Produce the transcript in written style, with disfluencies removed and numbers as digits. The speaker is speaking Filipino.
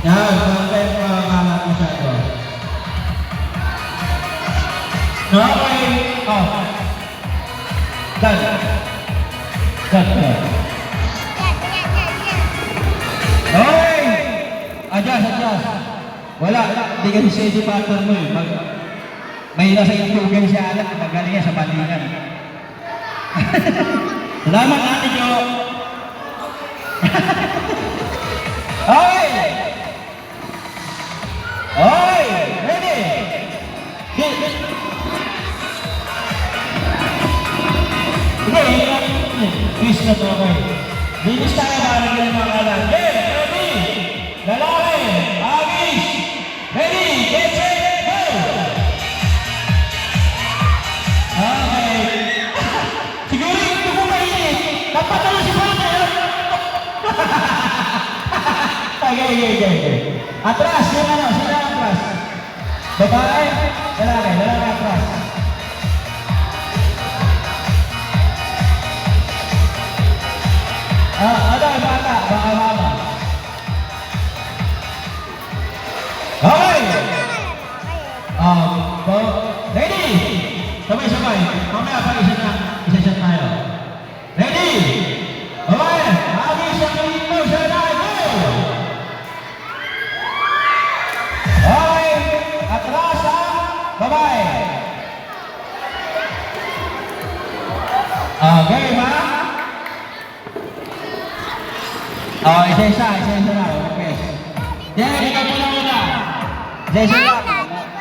Yan, huwag kayong makakalat masyado. Okay. Oh. Done. Done. Okay. Adjust. Wala. Hindi kasi steady pattern mo eh. May nasa itugan siya alat. Magaling niya sa balingan. Salamat Ate Jo. Okay. Okay. Ready. Please na to, okay. Bilis tayo para rin mga kalan. Okay, ready? Lalaki, agis. Ready, get set, go! Okay. Siguro ito ko mainit. Dapat na si Papa. Okay. Atras, yung ano, sila atras. Babae, lalaki atras. Baka mama. Okay. Ready? Sabay. Mamaya pa isa tayo. Ready? Okay. Agis ang ito sa go! Okay. Atras ang babae. Okay, ma? Isa na. Okay. Yan, ikaw muna. Isa na.